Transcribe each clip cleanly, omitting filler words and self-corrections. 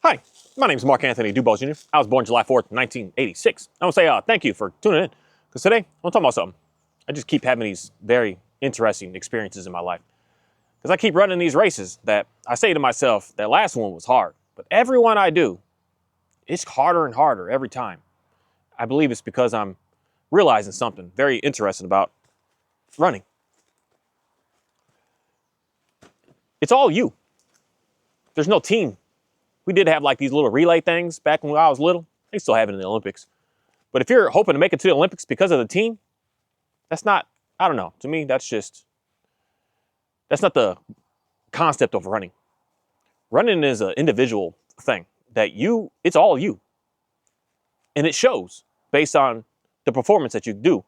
Hi, my name is Mark Anthony Dubois Jr. I was born July 4th, 1986. I want to say thank you for tuning in, because today I'm talking about something. I just keep having these very interesting experiences in my life. Because I keep running these races that I say to myself, that last one was hard, but every one I do, it's harder and harder every time. I believe it's because I'm realizing something very interesting about running. It's all you. There's no team. We did have like these little relay things back when I was little. They still have it in the Olympics. But if you're hoping to make it to the Olympics because of the team, that's not, I don't know. To me, that's not the concept of running. Running is an individual thing that it's all you. And it shows based on the performance that you do,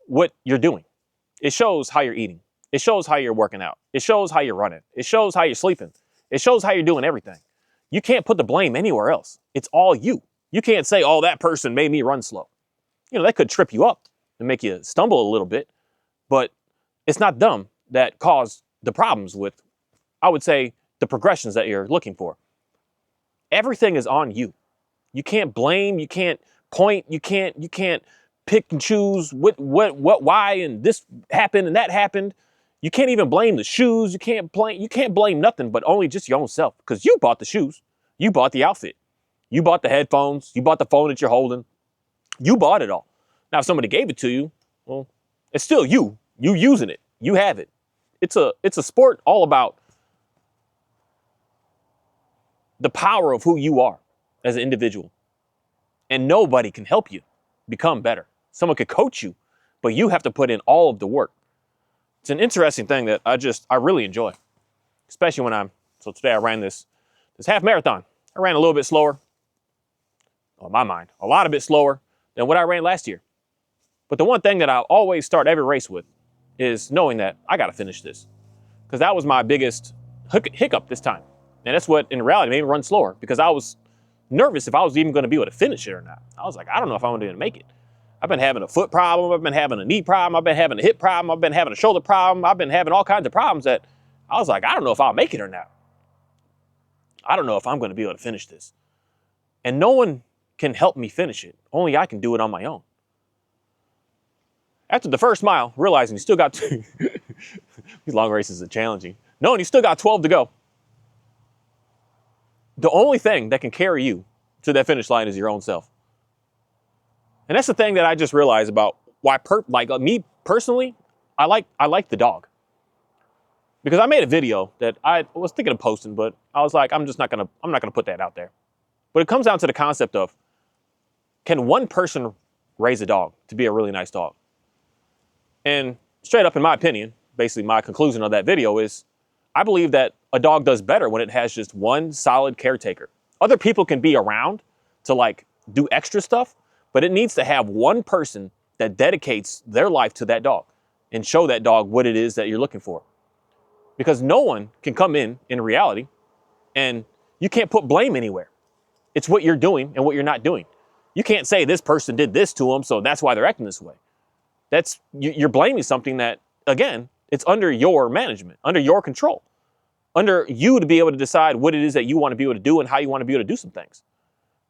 what you're doing. It shows how you're eating. It shows how you're working out. It shows how you're running. It shows how you're sleeping. It shows how you're doing everything. You can't put the blame anywhere else. It's all you. You can't say, oh, that person made me run slow. That could trip you up and make you stumble a little bit, but it's not them that caused the problems with, I would say, the progressions that you're looking for. Everything is on you. You can't blame, you can't point, you can't pick and choose why, and this happened and that happened. You can't even blame the shoes. You can't blame nothing but only just your own self, because you bought the shoes. You bought the outfit. You bought the headphones. You bought the phone that you're holding. You bought it all. Now, if somebody gave it to you, well, it's still you. You using it. You have it. It's a sport all about the power of who you are as an individual. And nobody can help you become better. Someone could coach you, but you have to put in all of the work. It's an interesting thing that I really enjoy, especially so today I ran this half marathon. I ran a little bit slower, on my mind, a lot of bit slower than what I ran last year. But the one thing that I always start every race with is knowing that I got to finish this, because that was my biggest hiccup this time. And that's what in reality made me run slower, because I was nervous if I was even going to be able to finish it or not. I was like, I don't know if I'm going to make it. I've been having a foot problem. I've been having a knee problem. I've been having a hip problem. I've been having a shoulder problem. I've been having all kinds of problems that I was like, I don't know if I'll make it or not. I don't know if I'm going to be able to finish this. And no one can help me finish it. Only I can do it on my own. After the first mile, realizing you still got these long races are challenging. Knowing you still got 12 to go. The only thing that can carry you to that finish line is your own self. And that's the thing that I just realized about why, me personally, I like the dog. Because I made a video that I was thinking of posting, but I was like, I'm not gonna put that out there. But it comes down to the concept of, can one person raise a dog to be a really nice dog? And straight up, in my opinion, basically my conclusion of that video is, I believe that a dog does better when it has just one solid caretaker. Other people can be around to do extra stuff, but it needs to have one person that dedicates their life to that dog and show that dog what it is that you're looking for. Because no one can come in reality, and you can't put blame anywhere. It's what you're doing and what you're not doing. You can't say this person did this to them, so that's why they're acting this way. You're blaming something that, again, it's under your management, under your control, under you to be able to decide what it is that you want to be able to do and how you want to be able to do some things.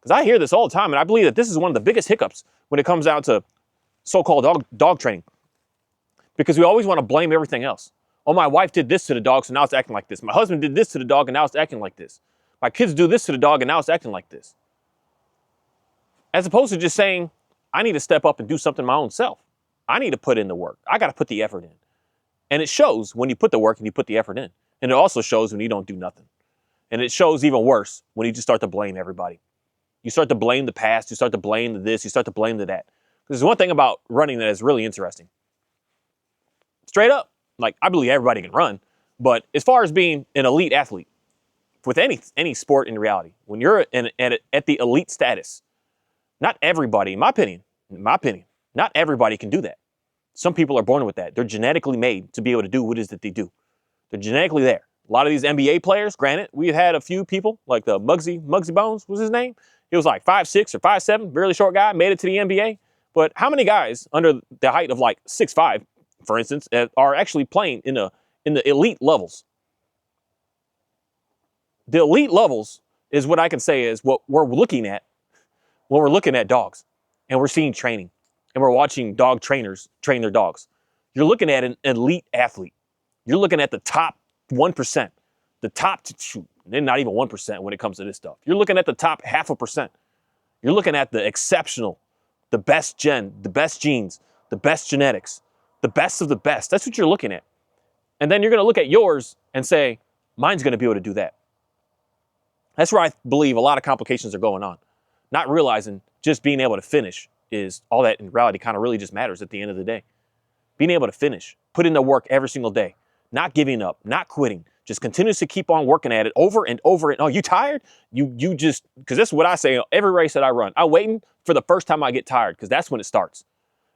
Because I hear this all the time, and I believe that this is one of the biggest hiccups when it comes down to so-called dog training. Because we always want to blame everything else. Oh, my wife did this to the dog, so now it's acting like this. My husband did this to the dog, and now it's acting like this. My kids do this to the dog, and now it's acting like this. As opposed to just saying, I need to step up and do something my own self. I need to put in the work. I got to put the effort in. And it shows when you put the work and you put the effort in. And it also shows when you don't do nothing. And it shows even worse when you just start to blame everybody. You start to blame the past. You start to blame the this. You start to blame the that. There's one thing about running that is really interesting. Straight up, I believe everybody can run. But as far as being an elite athlete, with any sport in reality, when you're at the elite status, not everybody, in my opinion, not everybody can do that. Some people are born with that. They're genetically made to be able to do what it is that they do. They're genetically there. A lot of these NBA players, granted, we've had a few people, like the Muggsy Bones was his name. He was like 5'6" or 5'7", really short guy, made it to the NBA. But how many guys under the height of 6'5", for instance, are actually playing in the elite levels? The elite levels is what I can say is what we're looking at when we're looking at dogs and we're seeing training and we're watching dog trainers train their dogs. You're looking at an elite athlete. You're looking at the top 1%, the top, shoot, not even 1% when it comes to this stuff. You're looking at the top 0.5%. You're looking at the exceptional, the best the best genes, the best genetics, the best of the best. That's what you're looking at. And then you're going to look at yours and say, mine's going to be able to do that. That's where I believe a lot of complications are going on. Not realizing just being able to finish is all that in reality kind of really just matters at the end of the day. Being able to finish, put in the work every single day, not giving up, not quitting, just continuously keep on working at it over and over. And oh, you tired? You just, because this is what I say every race that I run. I'm waiting for the first time I get tired because that's when it starts.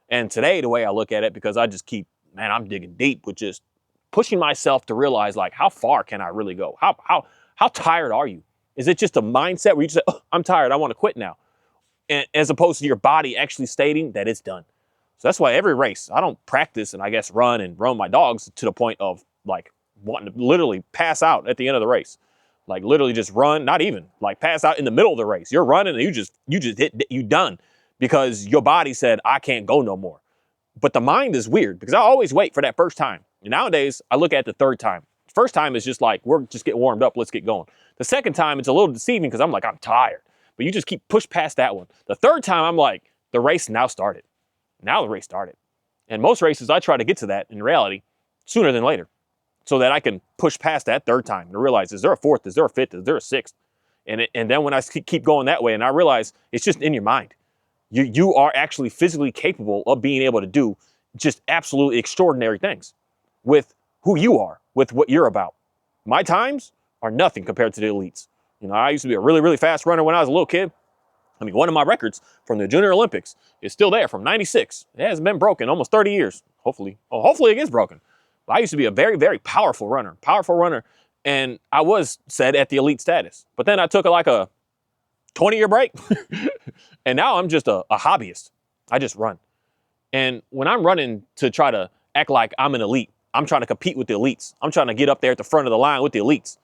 And today, the way I look at it, because I just keep, man, I'm digging deep with just pushing myself to realize, like, how far can I really go? How tired are you? Is it just a mindset where you just say, oh, I'm tired, I want to quit now? And as opposed to your body actually stating that it's done. So that's why every race, I don't practice and I guess run my dogs to the point of like wanting to literally pass out at the end of the race. Like literally just run, not even like pass out in the middle of the race. You're running and you done because your body said, I can't go no more. But the mind is weird because I always wait for that first time. And nowadays I look at the third time. First time is just like, we're just getting warmed up. Let's get going. The second time it's a little deceiving because I'm like, I'm tired, but you just keep push past that one. The third time I'm like, the race now started. Now the race started. And most races, I try to get to that in reality sooner than later so that I can push past that third time and realize, is there a fourth? Is there a fifth? Is there a sixth? And then when I keep going that way and I realize it's just in your mind, you are actually physically capable of being able to do just absolutely extraordinary things with who you are, with what you're about. My times are nothing compared to the elites. You know, I used to be a really, really fast runner when I was a little kid. I mean, one of my records from the Junior Olympics is still there from 96. It hasn't been broken, almost 30 years, hopefully. Oh, hopefully it gets broken. But I used to be a very, very powerful runner, and I was said at the elite status. But then I took like a 20-year break, and now I'm just a hobbyist. I just run. And when I'm running to try to act like I'm an elite, I'm trying to compete with the elites. I'm trying to get up there at the front of the line with the elites.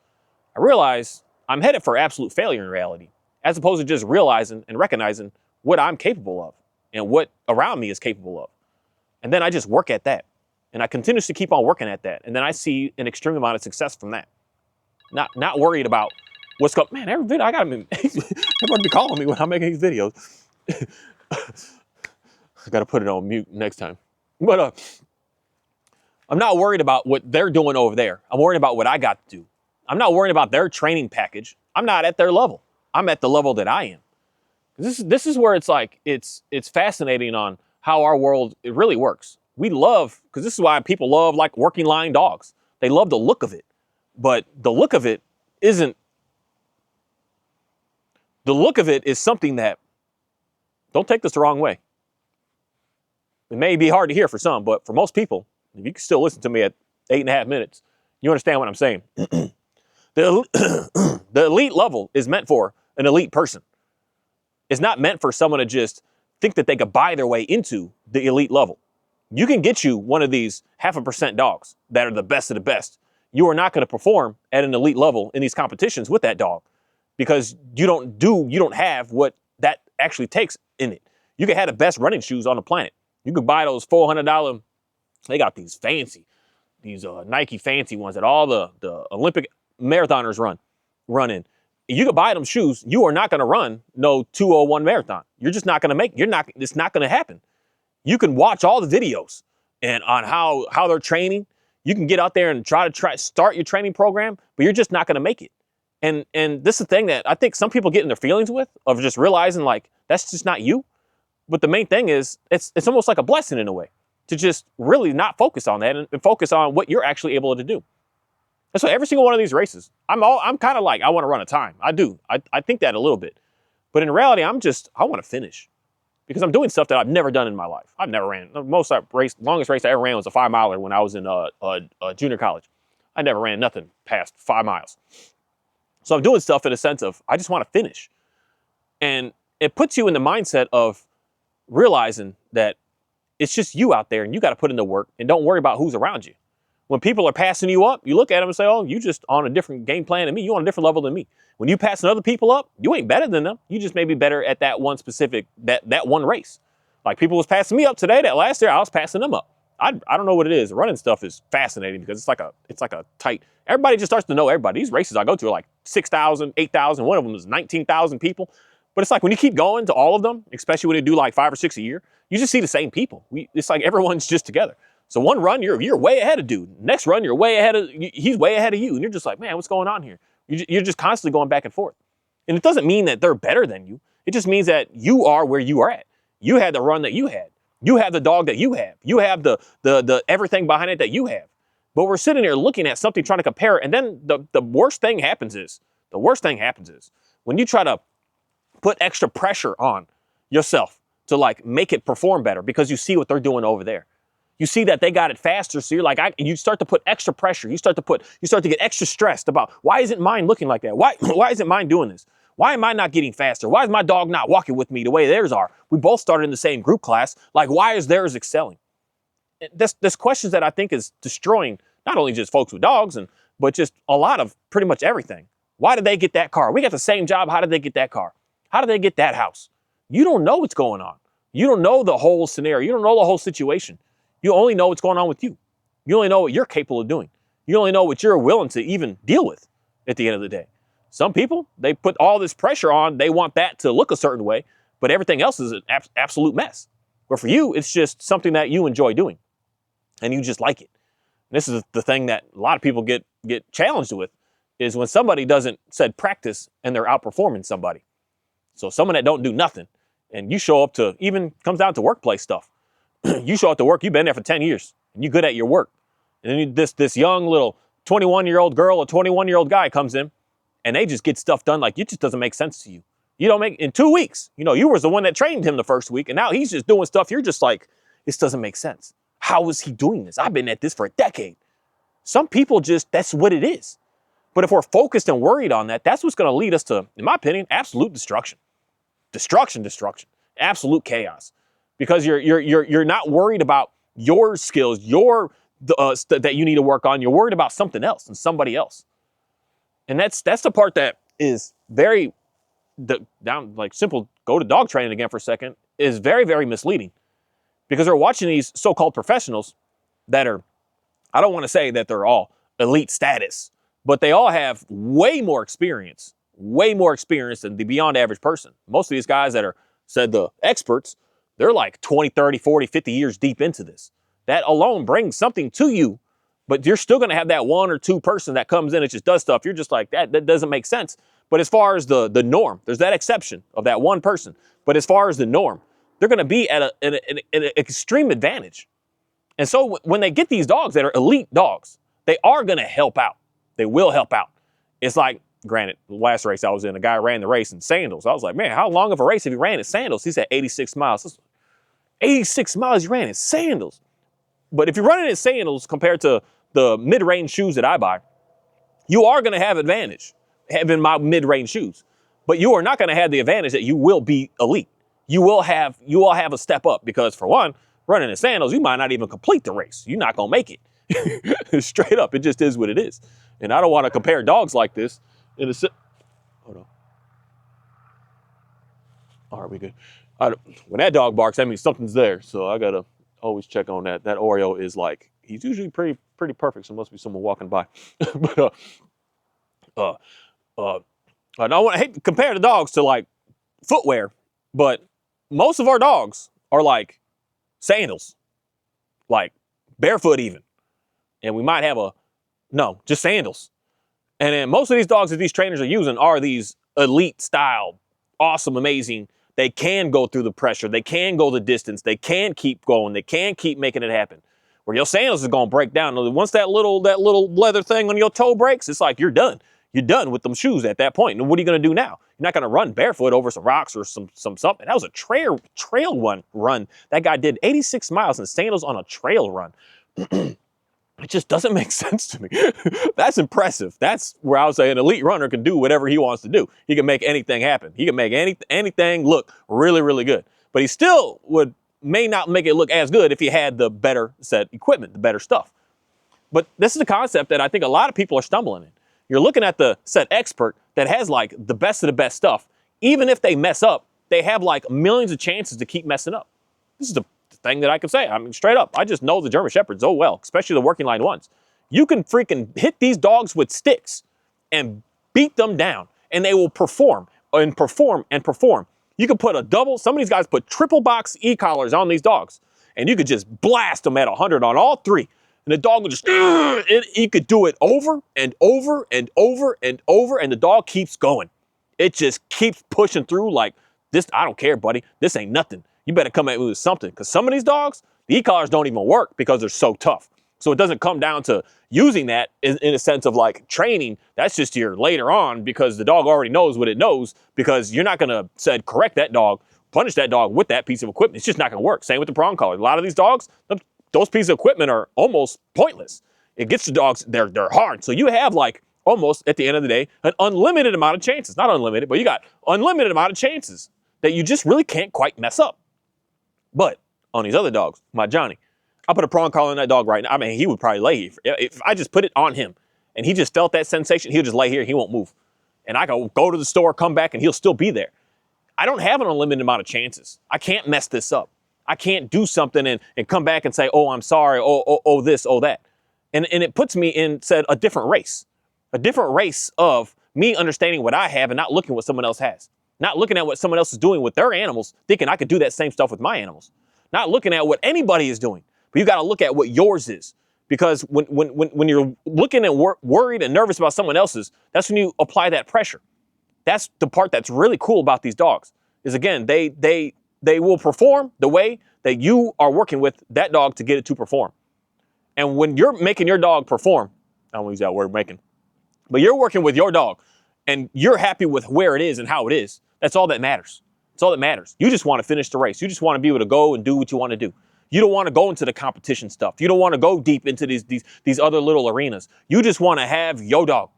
I realize I'm headed for absolute failure in reality, as opposed to just realizing and recognizing what I'm capable of and what around me is capable of. And then I just work at that. And I continuously keep on working at that. And then I see an extreme amount of success from that. Not worried about what's going, man, every video, everybody be calling me when I'm making these videos. I got to put it on mute next time. But I'm not worried about what they're doing over there. I'm worried about what I got to do. I'm not worried about their training package. I'm not at their level. I'm at the level that I am. This is where it's like, it's fascinating on how our world, it really works. We love, because this is why people love like working line dogs. They love the look of it. But the look of it is something that, don't take this the wrong way. It may be hard to hear for some, but for most people, if you can still listen to me at 8.5 minutes, you understand what I'm saying. The elite level is meant for an elite person. It's not meant for someone to just think that they could buy their way into the elite level. You can get you one of these 0.5% dogs that are the best of the best. You are not going to perform at an elite level in these competitions with that dog because you don't have what that actually takes in it. You can have the best running shoes on the planet. You could buy those $400, they got these Nike fancy ones that all the Olympic marathoners run in. You could buy them shoes. You are not going to run no 2:01 marathon. You're just not going to it's not going to happen. You can watch all the videos and on how they're training. You can get out there and start your training program, but you're just not going to make it. And this is the thing that I think some people get in their feelings with, of just realizing like, that's just not you. But the main thing is it's almost like a blessing in a way to just really not focus on that and focus on what you're actually able to do. And so every single one of these races, I'm kind of like, I want to run a time. I do. I think that a little bit. But in reality, I want to finish because I'm doing stuff that I've never done in my life. I've never ran. The longest race I ever ran was a 5-miler when I was in junior college. I never ran nothing past 5 miles. So I'm doing stuff in a sense of, I just want to finish. And it puts you in the mindset of realizing that it's just you out there and you got to put in the work and don't worry about who's around you. When people are passing you up, you look at them and say, oh, you just on a different game plan than me. You on a different level than me. When you passing other people up, you ain't better than them. You just may be better at that one specific, that one race. Like people was passing me up today. That last year, I was passing them up. I don't know what it is. Running stuff is fascinating because it's like a tight. Everybody just starts to know everybody. These races I go to are like 6,000, 8,000. One of them is 19,000 people. But it's like when you keep going to all of them, especially when you do like 5 or 6 a year, you just see the same people. It's like everyone's just together. So one run, you're way ahead of dude. Next run, he's way ahead of you. And you're just like, man, what's going on here? You're just constantly going back and forth. And it doesn't mean that they're better than you. It just means that you are where you are at. You had the run that you had. You have the dog that you have. You have the everything behind it that you have. But we're sitting here looking at something, trying to compare. And then the worst thing happens is when you try to put extra pressure on yourself to like make it perform better because you see what they're doing over there. You see that they got it faster, so you're like, you start to put extra pressure. You start to get extra stressed about why isn't mine looking like that? Why isn't mine doing this? Why am I not getting faster? Why is my dog not walking with me the way theirs are? We both started in the same group class. Like, why is theirs excelling? There's questions that I think is destroying not only just folks with dogs, but just a lot of pretty much everything. Why did they get that car? We got the same job. How did they get that car? How did they get that house? You don't know what's going on. You don't know the whole scenario. You don't know the whole situation. You only know what's going on with you. You only know what you're capable of doing. You only know what you're willing to even deal with at the end of the day. Some people, they put all this pressure on. They want that to look a certain way, but everything else is an absolute mess. Where for you, it's just something that you enjoy doing and you just like it. And this is the thing that a lot of people get challenged with is when somebody doesn't said practice and they're outperforming somebody. So someone that don't do nothing and you show up to, even comes down to workplace stuff. You show up to work, you've been there for 10 years and you're good at your work. And then this young little 21-year-old girl or 21-year-old guy comes in and they just get stuff done like it just doesn't make sense to you. You don't make, in 2 weeks, you was the one that trained him the first week and now he's just doing stuff. You're just like, this doesn't make sense. How is he doing this? I've been at this for a decade. Some people just, that's what it is. But if we're focused and worried on that, that's what's going to lead us to, in my opinion, absolute destruction. Destruction, absolute chaos. Because you're not worried about your skills, that you need to work on. You're worried about something else and somebody else. And that's the part that is very simple. Go to dog training again for a second is very, very misleading because they're watching these so-called professionals that are, I don't want to say that they're all elite status, but they all have way more experience than the beyond average person. Most of these guys that are said the experts, they're like 20, 30, 40, 50 years deep into this. That alone brings something to you, but you're still going to have that one or two person that comes in and just does stuff. You're just like, that doesn't make sense. But as far as the norm, there's that exception of that one person. But as far as the norm, they're going to be at an extreme advantage. And so when they get these dogs that are elite dogs, they are going to help out. They will help out. It's like, granted, the last race I was in, a guy ran the race in sandals. I was like, man, how long of a race have you ran in sandals? He said 86 miles. 86 miles you ran in sandals. But if you're running in sandals compared to the mid-range shoes that I buy, you are going to have advantage having my mid-range shoes. But you are not going to have the advantage that you will be elite. You will have a step up because, for one, running in sandals, you might not even complete the race. You're not going to make it. Straight up, it just is what it is. And I don't want to compare dogs like this. Hold on. All right, we good. When that dog barks, that means something's there. So I got to always check on that. That Oreo is like, he's usually pretty perfect. So it must be someone walking by. But I hate to compare the dogs to like footwear, but most of our dogs are like sandals, like barefoot even. And we might have just sandals. And then most of these dogs that these trainers are using are these elite style, awesome, amazing. They can go through the pressure. They can go the distance. They can keep going. They can keep making it happen. Where your sandals is going to break down. Once that little leather thing on your toe breaks, it's like you're done. You're done with them shoes at that point. And what are you going to do now? You're not going to run barefoot over some rocks or some something. That was a trail run. That guy did 86 miles in sandals on a trail run. It just doesn't make sense to me. That's impressive. That's where I would say an elite runner can do whatever he wants to do. He can make anything happen. He can make anything look really, really good. But he still may not make it look as good if he had the better set equipment, the better stuff. But this is a concept that I think a lot of people are stumbling in. You're looking at the said expert that has like the best of the best stuff. Even if they mess up, they have like millions of chances to keep messing up. This is the thing that I can say. I mean, straight up, I just know the German Shepherds so well, especially the working line ones. You can freaking hit these dogs with sticks and beat them down, and they will perform and perform and perform. You can put a double, some of these guys put triple box e-collars on these dogs, and you could just blast them at 100 on all three. And the dog would just, you could do it over and over and over and over, and the dog keeps going. It just keeps pushing through like this. I don't care, buddy. This ain't nothing. You better come at me with something. Because some of these dogs, the e-collars don't even work because they're so tough. So it doesn't come down to using that in a sense of like training. That's just your later on because the dog already knows what it knows, because you're not going to say correct that dog, punish that dog with that piece of equipment. It's just not going to work. Same with the prong collar. A lot of these dogs, those pieces of equipment are almost pointless. It gets the dogs, they're hard. So you have like almost at the end of the day, an unlimited amount of chances. Not unlimited, but you got unlimited amount of chances that you just really can't quite mess up. But on these other dogs, my Johnny, I put a prong collar on that dog right now. I mean, he would probably lay here. If I just put it on him and he just felt that sensation, he'll just lay here. He won't move. And I go to the store, come back, and he'll still be there. I don't have an unlimited amount of chances. I can't mess this up. I can't do something and come back and say, oh, I'm sorry, oh, this, oh, that. And it puts me in, said, a different race of me understanding what I have and not looking what someone else has. Not looking at what someone else is doing with their animals, thinking I could do that same stuff with my animals. Not looking at what anybody is doing. But you got to look at what yours is, because when you're looking and worried and nervous about someone else's, that's when you apply that pressure. That's the part that's really cool about these dogs. Is again, they will perform the way that you are working with that dog to get it to perform. And when you're making your dog perform, I don't use that word making, but you're working with your dog and you're happy with where it is and how it is. That's all that matters. That's all that matters. You just want to finish the race. You just want to be able to go and do what you want to do. You don't want to go into the competition stuff. You don't want to go deep into these other little arenas. You just want to have your dog.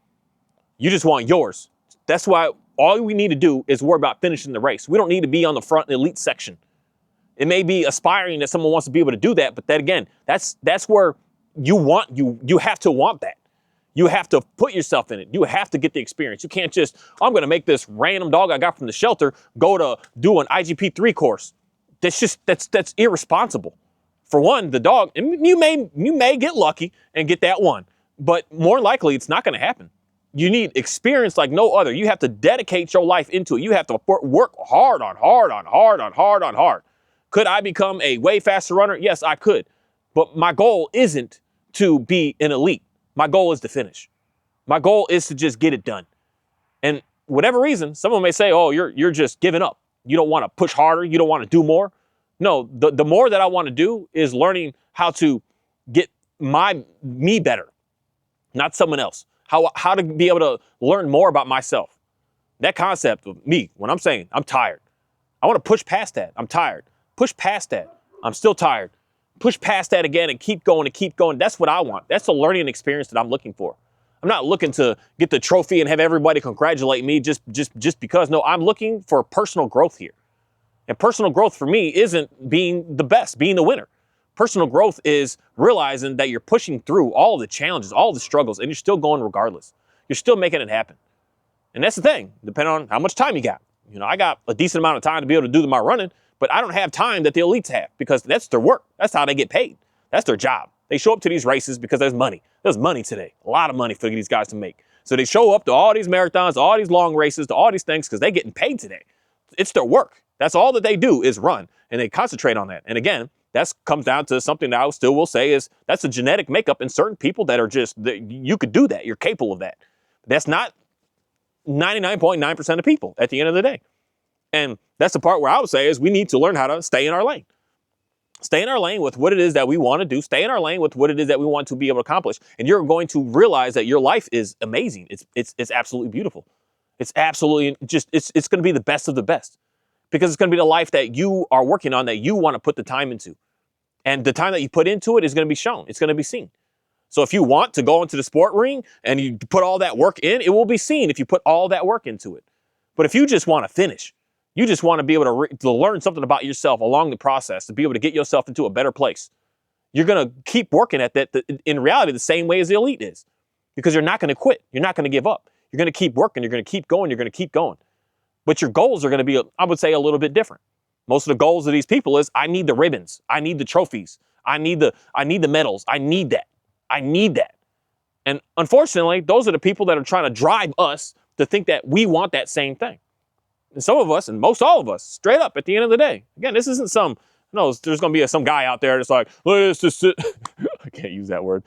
You just want yours. That's why all we need to do is worry about finishing the race. We don't need to be on the front elite section. It may be aspiring that someone wants to be able to do that, but that again, that's where you have to want that. You have to put yourself in it. You have to get the experience. You can't just, I'm going to make this random dog I got from the shelter go to do an IGP3 course. That's irresponsible. For one, the dog, and you may get lucky and get that one, but more likely it's not going to happen. You need experience like no other. You have to dedicate your life into it. You have to work hard. Could I become a way faster runner? Yes, I could. But my goal isn't to be an elite. My goal is to finish. My goal is to just get it done. And whatever reason, someone may say, oh, you're just giving up. You don't want to push harder. You don't want to do more. No, the more that I want to do is learning how to get me better, not someone else. How to be able to learn more about myself. That concept of me, when I'm saying I'm tired, I want to push past that. I'm tired. Push past that. I'm still tired. Push past that again and keep going and keep going. That's what I want. That's the learning experience that I'm looking for. I'm not looking to get the trophy and have everybody congratulate me just because. No, I'm looking for personal growth here. And personal growth for me isn't being the best, being the winner. Personal growth is realizing that you're pushing through all the challenges, all the struggles, and you're still going regardless. You're still making it happen. And that's the thing, depending on how much time you got. You know, I got a decent amount of time to be able to do my running, but I don't have time that the elites have because that's their work. That's how they get paid. That's their job. They show up to these races because there's money. There's money today, a lot of money for these guys to make. So they show up to all these marathons, all these long races, to all these things because they're getting paid today. It's their work. That's all that they do is run, and they concentrate on that. And again, that comes down to something that I still will say is that's a genetic makeup in certain people that are just, you could do that. You're capable of that. That's not 99.9% of people at the end of the day. And that's the part where I would say is we need to learn how to stay in our lane. Stay in our lane with what it is that we want to do. Stay in our lane with what it is that we want to be able to accomplish. And you're going to realize that your life is amazing. It's absolutely beautiful. It's absolutely just, it's going to be the best of the best. Because it's going to be the life that you are working on, that you want to put the time into. And the time that you put into it is going to be shown. It's going to be seen. So if you want to go into the sport ring and you put all that work in, it will be seen if you put all that work into it. But if you just want to finish, you just want to be able to learn something about yourself along the process, to be able to get yourself into a better place. You're going to keep working at that in reality the same way as the elite is, because you're not going to quit. You're not going to give up. You're going to keep working. You're going to keep going. You're going to keep going. But your goals are going to be, I would say, a little bit different. Most of the goals of these people is, I need the ribbons. I need the trophies. I need the medals. I need that. I need that. And unfortunately, those are the people that are trying to drive us to think that we want that same thing. And some of us, and most all of us, straight up at the end of the day, again, this isn't there's going to be some guy out there that's like, let's just sit. I can't use that word.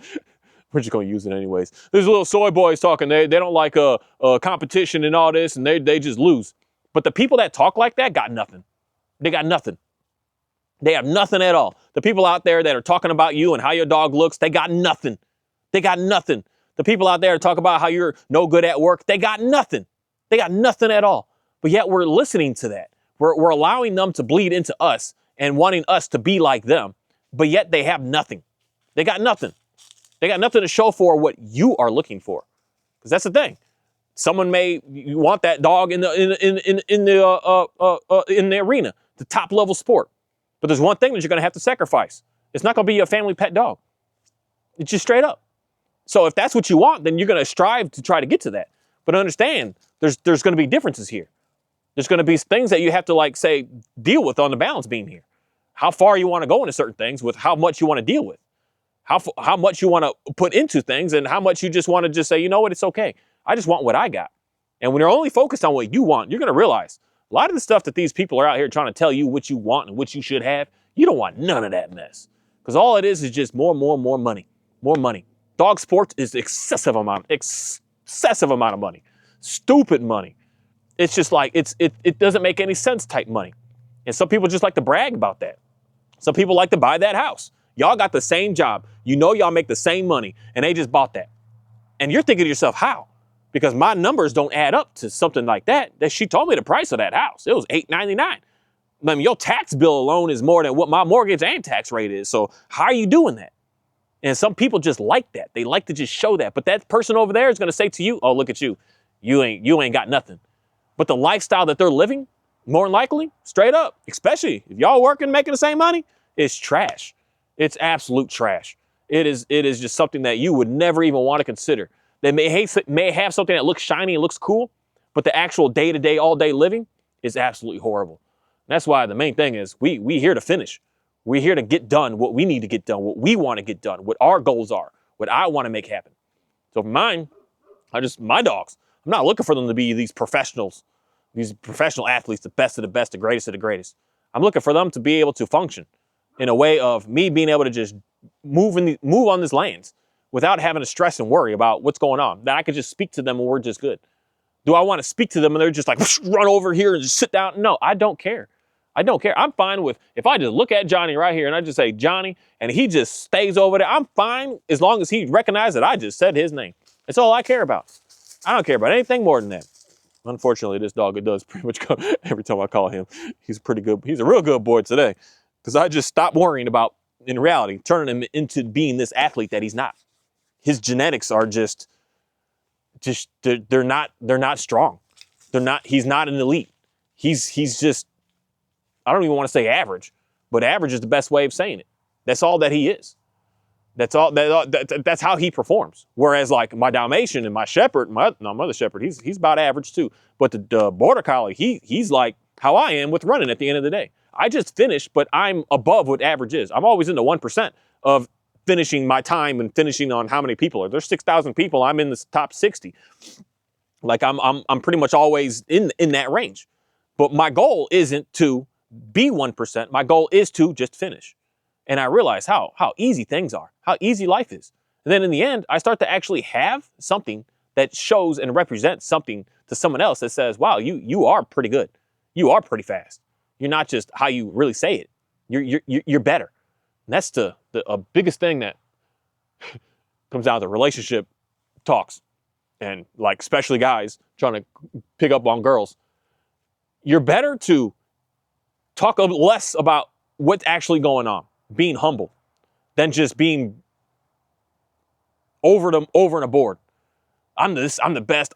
We're just going to use it anyways. There's little soy boys talking. They don't like competition and all this, and they just lose. But the people that talk like that got nothing. They got nothing. They have nothing at all. The people out there that are talking about you and how your dog looks, they got nothing. They got nothing. The people out there that talk about how you're no good at work, they got nothing. They got nothing at all. But yet we're listening to that. We're allowing them to bleed into us and wanting us to be like them. But yet they have nothing. They got nothing. They got nothing to show for what you are looking for. Because that's the thing. Someone may want that dog in the arena, the top level sport. But there's one thing that you're going to have to sacrifice. It's not going to be a family pet dog. It's just straight up. So if that's what you want, then you're going to strive to try to get to that. But understand, there's going to be differences here. There's going to be things that you have to deal with on the balance beam here. How far you want to go into certain things with how much you want to deal with. How much you want to put into things and how much you just want to just say, you know what, it's okay. I just want what I got. And when you're only focused on what you want, you're going to realize a lot of the stuff that these people are out here trying to tell you what you want and what you should have, you don't want none of that mess. Because all it is just more money. More money. Dog sports is excessive amount of money. Stupid money. It's just like, it doesn't make any sense type money. And some people just like to brag about that. Some people like to buy that house. Y'all got the same job. You know y'all make the same money, and they just bought that. And you're thinking to yourself, how? Because my numbers don't add up to something like that. That she told me the price of that house. It was $899. I mean, your tax bill alone is more than what my mortgage and tax rate is. So how are you doing that? And some people just like that. They like to just show that. But that person over there is going to say to you, oh, look at you. You ain't got nothing. But the lifestyle that they're living, more than likely, straight up, especially if y'all working, making the same money, it's trash. It's absolute trash. It is just something that you would never even want to consider. They may have something that looks shiny and looks cool, but the actual day-to-day, all-day living is absolutely horrible. And that's why the main thing is we here to finish. We're here to get done what we need to get done, what we want to get done, what our goals are, what I want to make happen. So for mine, my dogs, I'm not looking for them to be these professional athletes, the best of the best, the greatest of the greatest. I'm looking for them to be able to function in a way of me being able to just move on this lands without having to stress and worry about what's going on. That I could just speak to them and we're just good. Do I want to speak to them and they're just like, run over here and just sit down? No, I don't care. I don't care. I'm fine with, if I just look at Johnny right here and I just say Johnny and he just stays over there, I'm fine as long as he recognizes that I just said his name. That's all I care about. I don't care about anything more than that. Unfortunately, this dog, it does pretty much go every time I call him. He's pretty good. He's a real good boy today because I just stopped worrying about, in reality, turning him into being this athlete that he's not. His genetics are just they're not strong. He's not an elite. He's just, I don't even want to say average, but average is the best way of saying it. That's all that he is. That's how he performs. Whereas like my Dalmatian and my Shepherd, my other Shepherd, he's about average too. But the Border Collie, he's like how I am with running at the end of the day. I just finished, but I'm above what average is. I'm always in the 1% of finishing my time and finishing on how many people are. There's 6,000 people. I'm in the top 60. Like I'm pretty much always in that range. But my goal isn't to be 1%. My goal is to just finish. And I realize how easy things are, how easy life is. And then in the end, I start to actually have something that shows and represents something to someone else that says, wow, you are pretty good. You are pretty fast. You're not just how you really say it. You're better. And that's the biggest thing that comes down to relationship talks. And like, especially guys trying to pick up on girls. You're better to talk less about what's actually going on, being humble, than just being over and aboard. I'm the best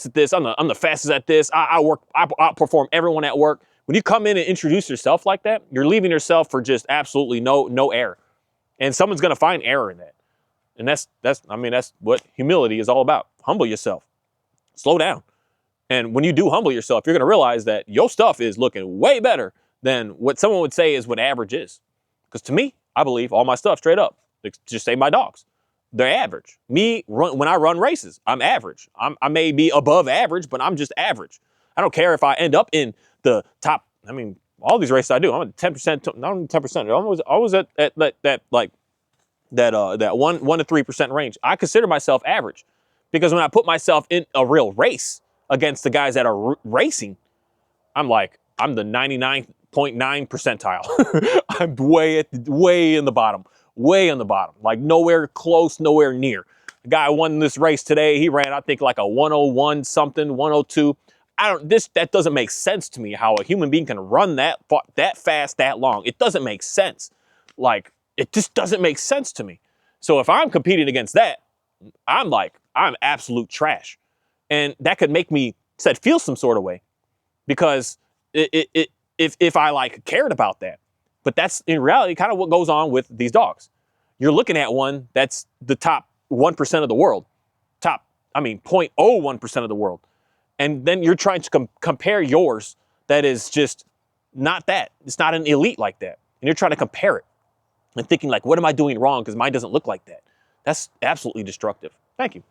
at this, I'm the fastest at this, I outperform everyone at work. When you come in and introduce yourself like that, you're leaving yourself for just absolutely no air. And someone's going to find error in that. And that's what humility is all about. Humble yourself. Slow down. And when you do humble yourself, you're going to realize that your stuff is looking way better than what someone would say is what average is. Because to me, I believe all my stuff straight up. Just say my dogs. They're average. When I run races, I'm average. I may be above average, but I'm just average. I don't care if I end up in the top. I mean, all these races I do, I'm at 10%, not even 10%. I'm always at that 1 to 3% range. I consider myself average because when I put myself in a real race against the guys that are racing, I'm the 99.9 percentile. I'm way in the bottom. Way on the bottom, like nowhere close, nowhere near. The guy won this race today. He ran, I think, like a 101 something, 102. That doesn't make sense to me how a human being can run that fast, that long. It doesn't make sense. Like, it just doesn't make sense to me. So if I'm competing against that, I'm absolute trash. And that could make me feel some sort of way because if I cared about that. But that's in reality kind of what goes on with these dogs. You're looking at one that's the top 1% of the world, 0.01% of the world. And then you're trying to compare yours that is just not that. It's not an elite like that. And you're trying to compare it and thinking what am I doing wrong because mine doesn't look like that. That's absolutely destructive. Thank you.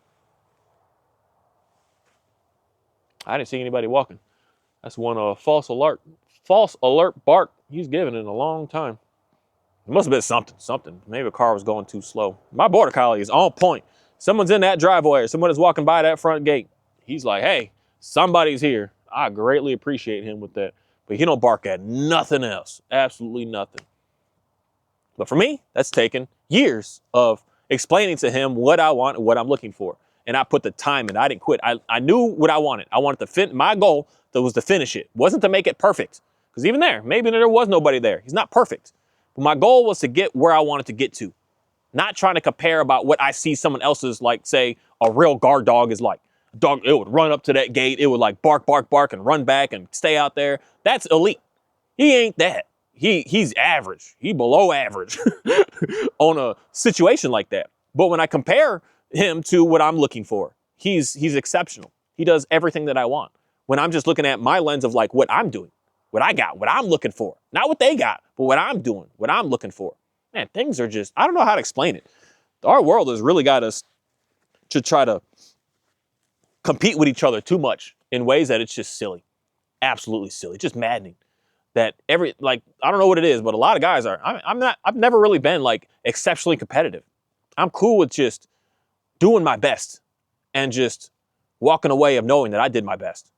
I didn't see anybody walking. That's one false alert bark he's given in a long time. It must have been something. Maybe a car was going too slow. My border collie is on point. Someone's in that driveway or someone is walking by that front gate. He's like, hey, somebody's here. I greatly appreciate him with that. But he don't bark at nothing else. Absolutely nothing. But for me, that's taken years of explaining to him what I want and what I'm looking for. And I put the time in. I didn't quit. I knew what I wanted. I wanted to my goal was to finish it. Wasn't to make it perfect. Because even there, maybe there was nobody there. He's not perfect. But my goal was to get where I wanted to get to. Not trying to compare about what I see someone else's, say, a real guard dog is like. A dog, it would run up to that gate. It would bark, bark, bark, and run back and stay out there. That's elite. He ain't that. He's average. He below average on a situation like that. But when I compare him to what I'm looking for, he's exceptional. He does everything that I want. When I'm just looking at my lens of what I'm doing. What I got, what I'm looking for. Not what they got, but what I'm doing, what I'm looking for. Man, things are just, I don't know how to explain it. Our world has really got us to try to compete with each other too much in ways that it's just silly. Absolutely silly. Just maddening. That I don't know what it is, but a lot of guys are. I've never really been exceptionally competitive. I'm cool with just doing my best and just walking away of knowing that I did my best.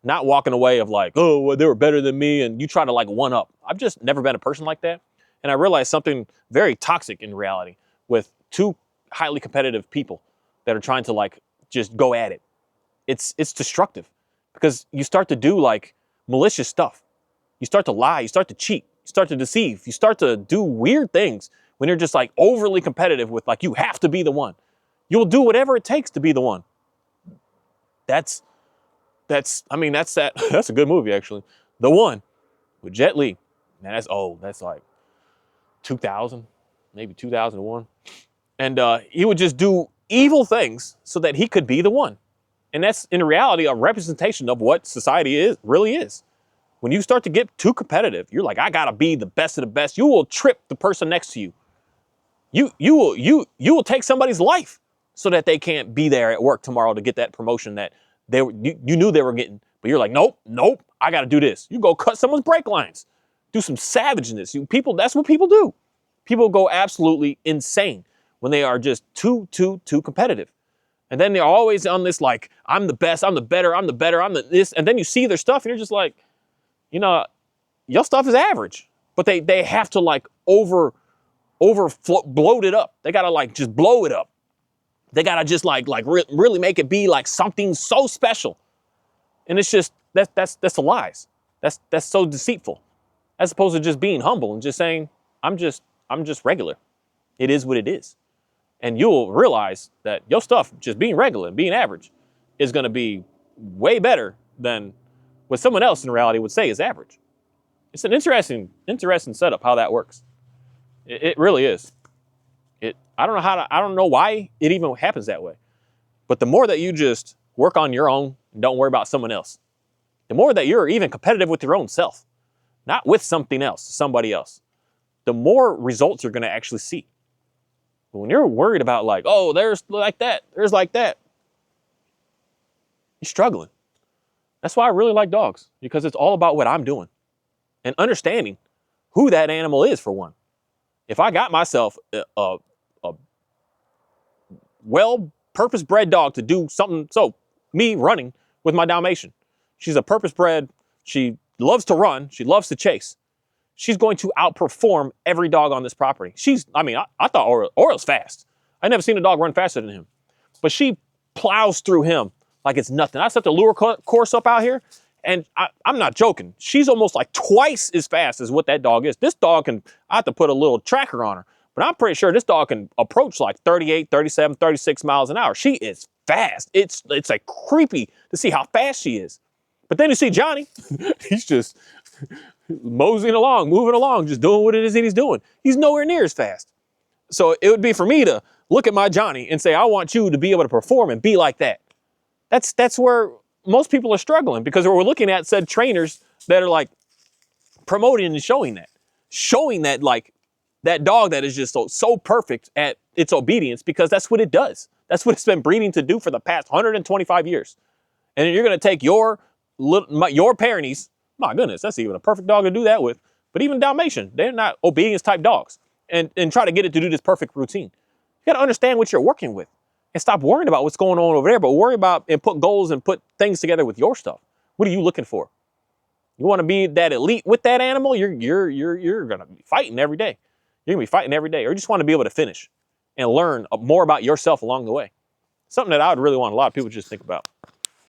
Not walking away of oh, well, they were better than me, and you try to one up. I've just never been a person like that. And I realized something very toxic in reality with two highly competitive people that are trying to just go at it. It's destructive because you start to do malicious stuff. You start to lie, you start to cheat, you start to deceive, you start to do weird things when you're just overly competitive with you have to be the one. You'll do whatever it takes to be the one. That's a good movie, actually. The One with Jet Li. Man, that's old. That's 2000, maybe 2001. And he would just do evil things so that he could be the one. And that's, in reality, a representation of what society really is. When you start to get too competitive, you're I got to be the best of the best. You will trip the person next to you. You will take somebody's life so that they can't be there at work tomorrow to get that promotion that you knew they were getting, but you're nope, I got to do this. You go cut someone's brake lines, do some savageness. That's what people do. People go absolutely insane when they are just too competitive. And then they're always on this I'm the best, I'm the better, I'm the better, I'm the this. And then you see their stuff and you're just your stuff is average. But they have to bloat it up. They got to just blow it up. They got to just really make it be something so special. And it's just, that's the lies. That's so deceitful. As opposed to just being humble and just saying, I'm just regular. It is what it is. And you'll realize that your stuff, just being regular and being average, is going to be way better than what someone else in reality would say is average. It's an interesting setup how that works. It really is. I don't know I don't know why it even happens that way. But the more that you just work on your own and don't worry about someone else, the more that you're even competitive with your own self, not with something else, somebody else, the more results you're going to actually see. But when you're worried about like, oh, there's like that, you're struggling. That's why I really like dogs, because it's all about what I'm doing and understanding who that animal is, for one. If I got myself a well purpose-bred dog to do something, so me running with my Dalmatian, she's a purpose-bred, she loves to run, she loves to chase. She's going to outperform every dog on this property. I thought Oriole's fast. I never seen a dog run faster than him. But she plows through him like it's nothing. I set the lure course up out here, and I'm not joking. She's almost like twice as fast as what that dog is. This dog I have to put a little tracker on her, but I'm pretty sure this dog can approach like 38, 37, 36 miles an hour. She is fast. It's like creepy to see how fast she is. But then you see Johnny, he's just moseying along, moving along, just doing what it is that he's doing. He's nowhere near as fast. So it would be for me to look at my Johnny and say, I want you to be able to perform and be like that. That's where most people are struggling, because we're looking at said trainers that are like promoting and showing that like that dog that is just so perfect at its obedience, because that's what it does. That's what it's been breeding to do for the past 125 years. And you're going to take your Pyrenees, my goodness, that's even a perfect dog to do that with. But even Dalmatian, they're not obedience type dogs, and try to get it to do this perfect routine. You got to understand what you're working with and stop worrying about what's going on over there, but worry about and put goals and put things together with your stuff. What are you looking for? You want to be that elite with that animal? You're going to be fighting every day. You're going to be fighting every day, or you just want to be able to finish and learn more about yourself along the way. Something that I would really want a lot of people to just think about.